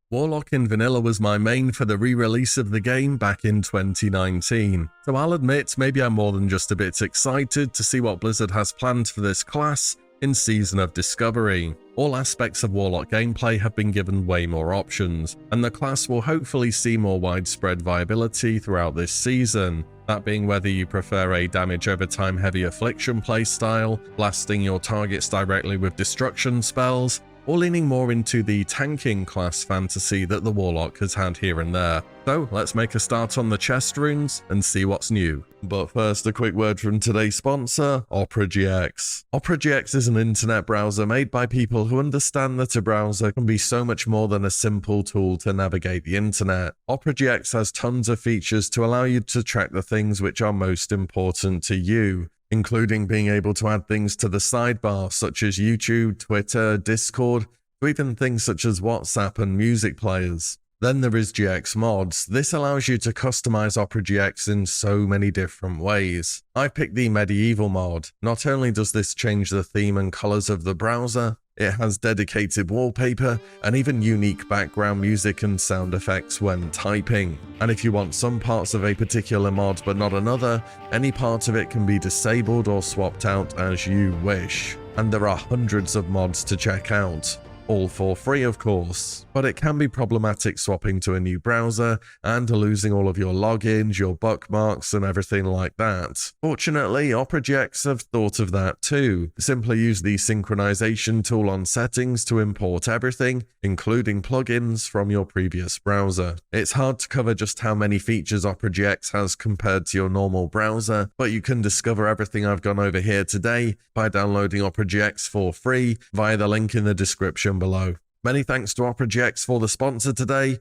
Warlock in vanilla was my main for the re-release of the game back in 2019, so I'll admit maybe I'm more than just a bit excited to see what Blizzard has planned for this class in Season of Discovery. All aspects of Warlock gameplay have been given way more options, and the class will hopefully see more widespread viability throughout this season. That being whether you prefer a damage over time heavy affliction playstyle, blasting your targets directly with destruction spells, or leaning more into the tanking class fantasy that the Warlock has had here and there. So let's make a start on the chest runes and see what's new. But first, a quick word from today's sponsor, OperaGX. OperaGX is an internet browser made by people who understand that a browser can be so much more than a simple tool to navigate the internet. OperaGX has tons of features to allow you to track the things which are most important to you, including being able to add things to the sidebar such as YouTube, Twitter, Discord, or even things such as WhatsApp and music players. Then there is GX Mods. This allows you to customize OperaGX in so many different ways. I picked the Medieval mod. Not only does this change the theme and colors of the browser, it has dedicated wallpaper and even unique background music and sound effects when typing. And if you want some parts of a particular mod but not another, any part of it can be disabled or swapped out as you wish. And there are hundreds of mods to check out. All for free, of course, but it can be problematic swapping to a new browser and losing all of your logins, your bookmarks, and everything like that. Fortunately, OperaGX have thought of that too. Simply use the synchronization tool on settings to import everything, including plugins from your previous browser. It's hard to cover just how many features OperaGX has compared to your normal browser, but you can discover everything I've gone over here today by downloading OperaGX for free via the link in the description below. Many thanks to OperaGX for the sponsor today.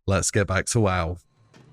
Let's get back to WoW.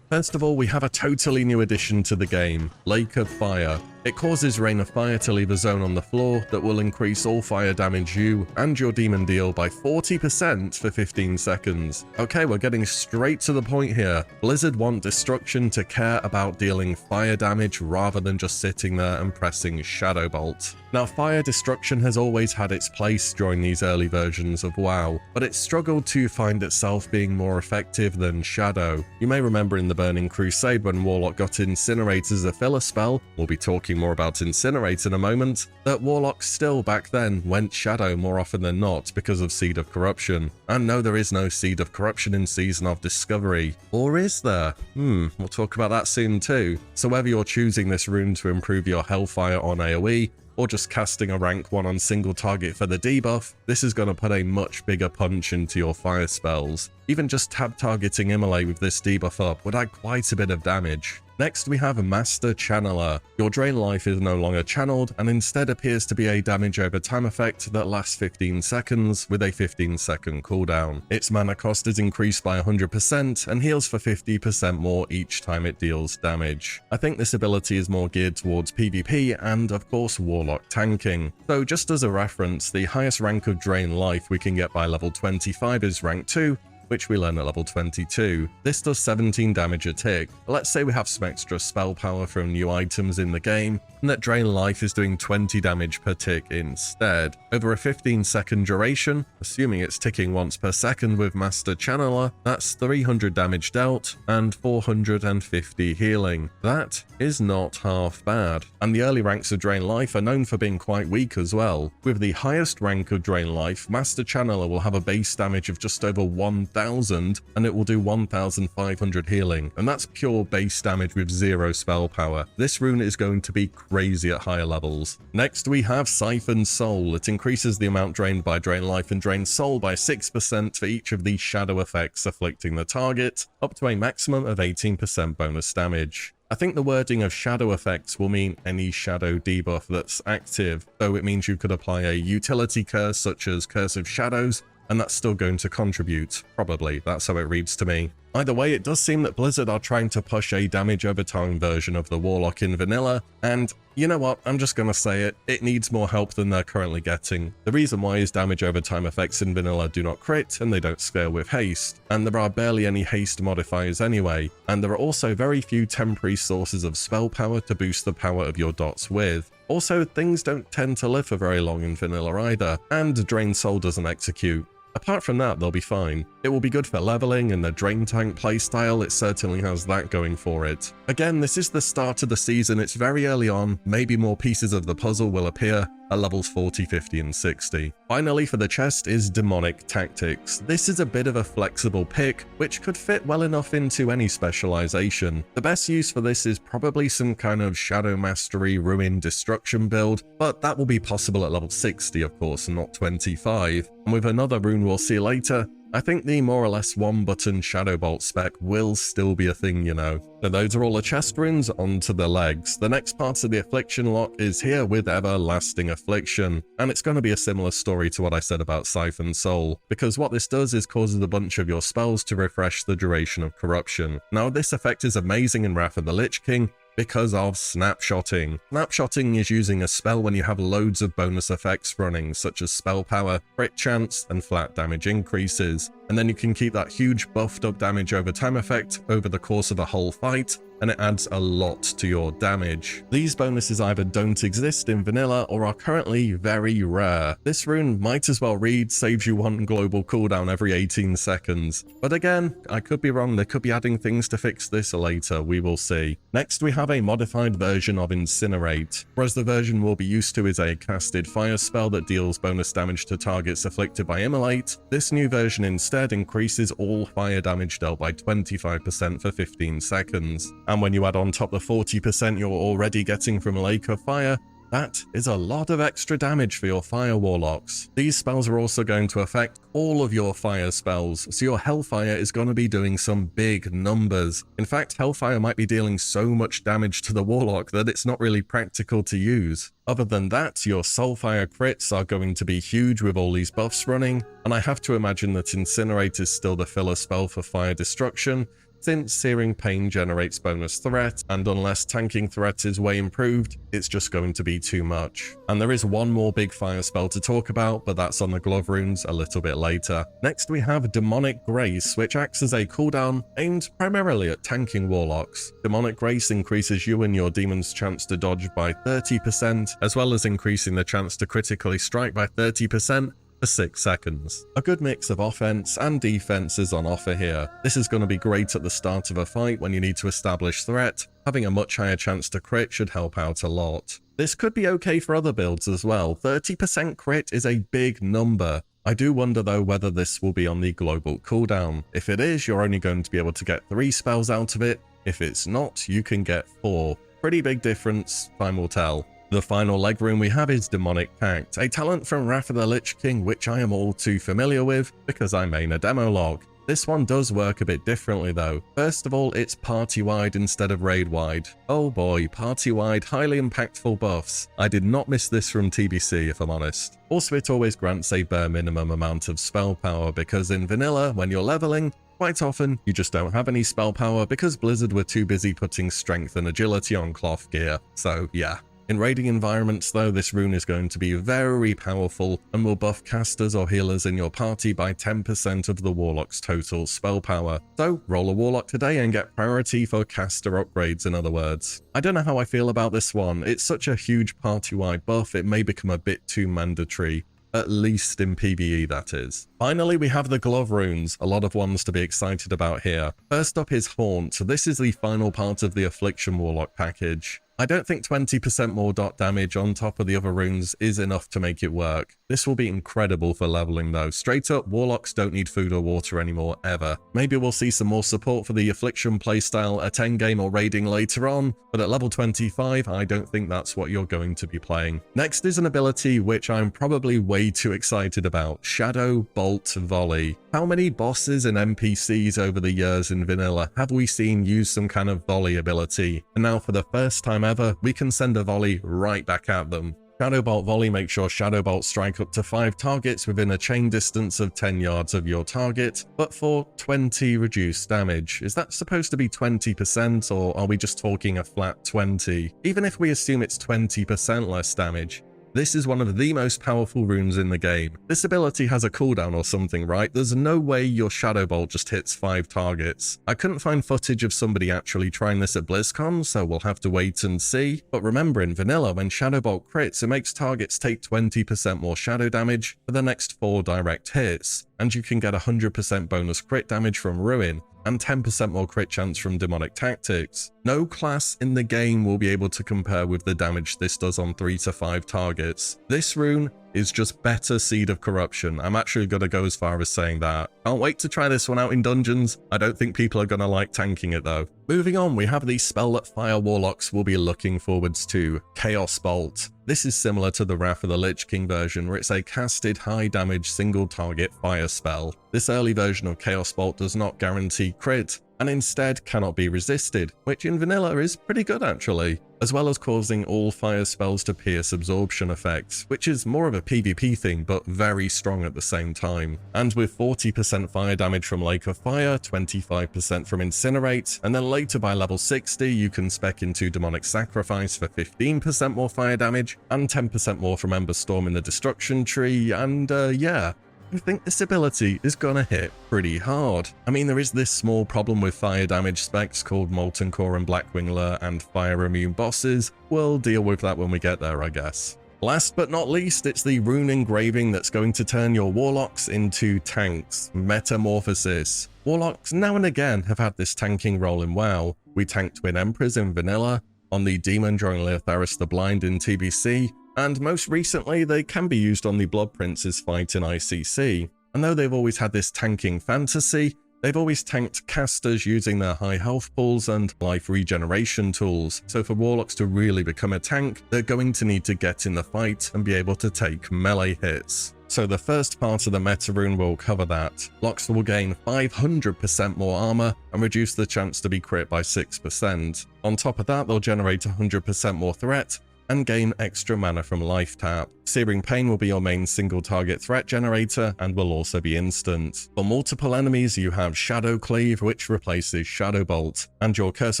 First of all, we have a totally new addition to the game, Lake of Fire. It causes Rain of Fire to leave a zone on the floor that will increase all fire damage you and your demon deal by 40% for 15 seconds. Okay, we're getting straight to the point here. Blizzard want destruction to care about dealing fire damage rather than just sitting there and pressing Shadow Bolt. Now, fire destruction has always had its place during these early versions of WoW, but it struggled to find itself being more effective than Shadow. You may remember in the Burning Crusade when Warlock got Incinerate as a filler spell, we'll be talking more about Incinerate in a moment, that Warlock still back then went Shadow more often than not because of Seed of Corruption. And no, there is no Seed of Corruption in Season of Discovery. Or is there? We'll talk about that soon too. So whether you're choosing this rune to improve your Hellfire on AoE, or just casting a rank 1 on single target for the debuff, this is going to put a much bigger punch into your fire spells. Even just tab targeting Immolate with this debuff up would add quite a bit of damage. Next, we have Master Channeler. Your drain life is no longer channeled and instead appears to be a damage over time effect that lasts 15 seconds with a 15-second cooldown. Its mana cost is increased by 100% and heals for 50% more each time it deals damage. I think this ability is more geared towards PvP and, of course, Warlock tanking. So just as a reference, the highest rank of drain life we can get by level 25 is rank 2, which we learn at level 22. This does 17 damage a tick. Let's say we have some extra spell power from new items in the game, and that drain life is doing 20 damage per tick instead. Over a 15-second duration, assuming it's ticking once per second with Master Channeler, that's 300 damage dealt and 450 healing. That is not half bad. And the early ranks of drain life are known for being quite weak as well. With the highest rank of drain life, Master Channeler will have a base damage of just over 1000 and it will do 1500 healing, and that's pure base damage with 0 spell power. This rune is going to be crazy at higher levels. Next we have Siphon Soul. It increases the amount drained by drain life and drain soul by 6% for each of these shadow effects afflicting the target, up to a maximum of 18% bonus damage. I think the wording of shadow effects will mean any shadow debuff that's active, though it means you could apply a utility curse such as Curse of Shadows, and that's still going to contribute. Probably, that's how it reads to me. Either way, it does seem that Blizzard are trying to push a damage over time version of the Warlock in vanilla, and you know what, I'm just gonna say it, it needs more help than they're currently getting. The reason why is damage over time effects in vanilla do not crit, and they don't scale with haste, and there are barely any haste modifiers anyway, and there are also very few temporary sources of spell power to boost the power of your dots with. Also, things don't tend to live for very long in vanilla either, and Drain Soul doesn't execute. Apart from that, they'll be fine. It will be good for leveling, and the Drain Tank playstyle, it certainly has that going for it. Again, this is the start of the season, it's very early on, maybe more pieces of the puzzle will appear at levels 40, 50, and 60. Finally, for the chest is Demonic Tactics. This is a bit of a flexible pick, which could fit well enough into any specialization. The best use for this is probably some kind of Shadow Mastery Ruin Destruction build, but that will be possible at level 60, of course, and not 25. And with another rune we'll see later, I think the more or less one-button Shadow Bolt spec will still be a thing, you know. So those are all the chest runes, onto the legs. The next part of the Affliction lock is here with Everlasting Affliction, and it's going to be a similar story to what I said about Siphon Soul, because what this does is causes a bunch of your spells to refresh the duration of corruption. Now this effect is amazing in Wrath of the Lich King, because of snapshotting. Snapshotting is using a spell when you have loads of bonus effects running, such as spell power, crit chance, and flat damage increases. And then you can keep that huge buffed up damage over time effect over the course of a whole fight, and it adds a lot to your damage. These bonuses either don't exist in vanilla or are currently very rare. This rune might as well read saves you one global cooldown every 18 seconds. But again, I could be wrong, they could be adding things to fix this later, we will see. Next we have a modified version of Incinerate. Whereas the version we'll be used to is a casted fire spell that deals bonus damage to targets afflicted by Immolate, this new version instead increases all fire damage dealt by 25% for 15 seconds. And when you add on top the 40% you're already getting from Lake of Fire, that is a lot of extra damage for your fire warlocks. These spells are also going to affect all of your fire spells, so your Hellfire is going to be doing some big numbers. In fact, Hellfire might be dealing so much damage to the warlock that it's not really practical to use. Other than that, your Soulfire crits are going to be huge with all these buffs running, and I have to imagine that Incinerate is still the filler spell for fire destruction, since Searing Pain generates bonus threat, and unless tanking threat is way improved, it's just going to be too much. And there is one more big fire spell to talk about, but that's on the glove runes a little bit later. Next we have Demonic Grace, which acts as a cooldown aimed primarily at tanking warlocks. Demonic Grace increases you and your demon's chance to dodge by 30%, as well as increasing the chance to critically strike by 30%, for 6 seconds. A good mix of offense and defense is on offer here. This is going to be great at the start of a fight when you need to establish threat. Having a much higher chance to crit should help out a lot. This could be okay for other builds as well. 30% crit is a big number. I do wonder though whether this will be on the global cooldown. If it is, you're only going to be able to get 3 spells out of it. If it's not, you can get 4. Pretty big difference, time will tell. The final leg rune we have is Demonic Pact, a talent from Wrath of the Lich King which I am all too familiar with because I main a demo log. This one does work a bit differently though. First of all, it's party-wide instead of raid-wide. Oh boy, party-wide, highly impactful buffs. I did not miss this from TBC if I'm honest. Also, it always grants a bare minimum amount of spell power because in vanilla, when you're leveling, quite often, you just don't have any spell power because Blizzard were too busy putting strength and agility on cloth gear. So yeah. In raiding environments though, this rune is going to be very powerful and will buff casters or healers in your party by 10% of the warlock's total spell power. So roll a warlock today and get priority for caster upgrades, in other words. I don't know how I feel about this one. It's such a huge party-wide buff, it may become a bit too mandatory. At least in PvE, that is. Finally, we have the glove runes, a lot of ones to be excited about here. First up is Haunt. This is the final part of the Affliction Warlock package. I don't think 20% more dot damage on top of the other runes is enough to make it work. This will be incredible for leveling though. Straight up, warlocks don't need food or water anymore, ever. Maybe we'll see some more support for the Affliction playstyle at endgame or raiding later on, but at level 25, I don't think that's what you're going to be playing. Next is an ability which I'm probably way too excited about, Shadow Bolt Volley. How many bosses and NPCs over the years in vanilla have we seen use some kind of volley ability? And now for the first time ever, we can send a volley right back at them. Shadow Bolt Volley makes your Shadow Bolt strike up to 5 targets within a chain distance of 10 yards of your target, but for 20 reduced damage. Is that supposed to be 20%, or are we just talking a flat 20? Even if we assume it's 20% less damage, This is one of the most powerful runes in the game. This ability has a cooldown or something, right? There's no way your Shadow Bolt just hits 5 targets. I couldn't find footage of somebody actually trying this at BlizzCon, so we'll have to wait and see. But remember, in vanilla, when Shadow Bolt crits, it makes targets take 20% more shadow damage for the next 4 direct hits, and you can get 100% bonus crit damage from Ruin, and 10% more crit chance from Demonic Tactics. No class in the game will be able to compare with the damage this does on 3 to 5 targets. This rune is just better Seed of Corruption. I'm actually going to go as far as saying that. Can't wait to try this one out in dungeons. I don't think people are going to like tanking it though. Moving on, we have the spell that Fire Warlocks will be looking forwards to, Chaos Bolt. This is similar to the Wrath of the Lich King version, where it's a casted high damage single target fire spell. This early version of Chaos Bolt does not guarantee crit, and instead cannot be resisted, which in vanilla is pretty good actually, as well as causing all fire spells to pierce absorption effects, which is more of a PvP thing but very strong at the same time. And with 40% fire damage from Lake of Fire, 25% from Incinerate, and then later by level 60 you can spec into Demonic Sacrifice for 15% more fire damage, and 10% more from Ember Storm in the Destruction Tree, and yeah. I think this ability is gonna hit pretty hard. I mean, there is this small problem with fire damage specs called Molten Core and Blackwing Lure and fire immune bosses. We'll deal with that when we get there, I guess. Last but not least, it's the rune engraving that's going to turn your Warlocks into tanks, Metamorphosis. Warlocks now and again have had this tanking role in WoW. We tanked Twin Emperors in vanilla, on the Demon during Leotheris the Blind in TBC, and most recently they can be used on the Blood Prince's fight in ICC. And though they've always had this tanking fantasy, they've always tanked casters using their high health pools and life regeneration tools. So for Warlocks to really become a tank, they're going to need to get in the fight and be able to take melee hits. So the first part of the meta rune will cover that. Locks will gain 500% more armor and reduce the chance to be crit by 6%. On top of that, they'll generate 100% more threat and gain extra mana from Life Tap. Searing Pain will be your main single target threat generator and will also be instant. For multiple enemies, you have Shadow Cleave, which replaces Shadow Bolt, and your Curse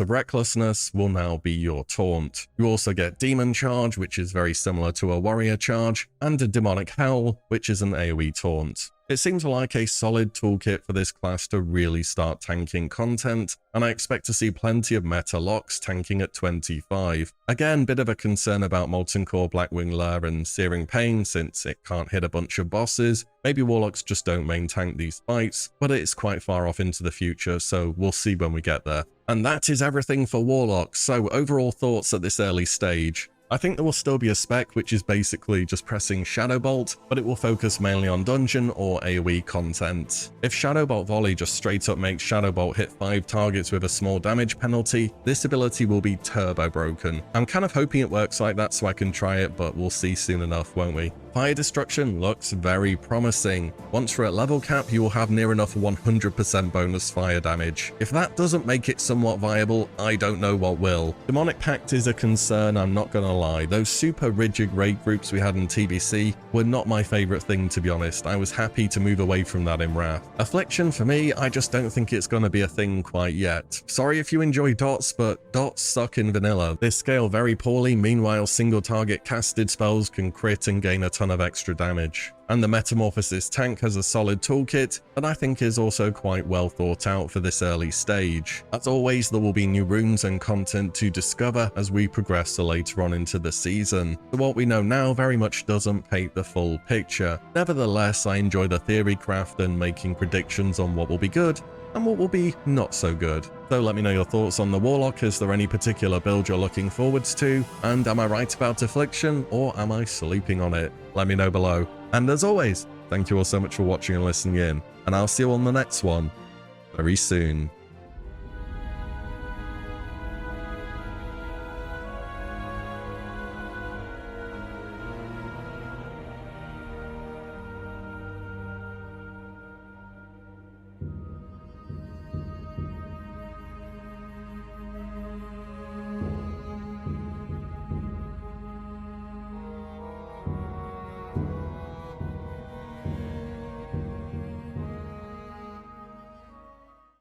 of Recklessness will now be your taunt. You also get Demon Charge, which is very similar to a Warrior Charge, and a Demonic Howl, which is an AoE taunt. It seems like a solid toolkit for this class to really start tanking content, and I expect to see plenty of meta locks tanking at 25. Again, bit of a concern about Molten Core, Blackwing Lure and Searing Pain since it can't hit a bunch of bosses. Maybe Warlocks just don't main tank these fights, but it's quite far off into the future, so we'll see when we get there. And that is everything for Warlocks, so overall thoughts at this early stage. I think there will still be a spec which is basically just pressing Shadow Bolt, but it will focus mainly on dungeon or AoE content. If Shadow Bolt Volley just straight up makes Shadow Bolt hit 5 targets with a small damage penalty, this ability will be turbo broken. I'm kind of hoping it works like that so I can try it, but we'll see soon enough, won't we? Fire Destruction looks very promising. Once we're at level cap, you will have near enough 100% bonus fire damage. If that doesn't make it somewhat viable, I don't know what will. Demonic Pact is a concern, I'm not gonna lie. Those super rigid raid groups we had in TBC were not my favorite thing, to be honest. I was happy to move away from that in Wrath. Affliction, for me, I just don't think it's gonna be a thing quite yet. Sorry if you enjoy dots, but dots suck in vanilla. They scale very poorly, meanwhile single target casted spells can crit and gain a ton of extra damage. And the Metamorphosis tank has a solid toolkit that I think is also quite well thought out for this early stage. As always, there will be new runes and content to discover as we progress later on into the season. So what we know now very much doesn't paint the full picture. Nevertheless, I enjoy the theory craft and making predictions on what will be good and what will be not so good. So let me know your thoughts on the Warlock. Is there any particular build you're looking forwards to? And am I right about Affliction, or am I sleeping on it? Let me know below. And as always, thank you all so much for watching and listening in, and I'll see you on the next one very soon.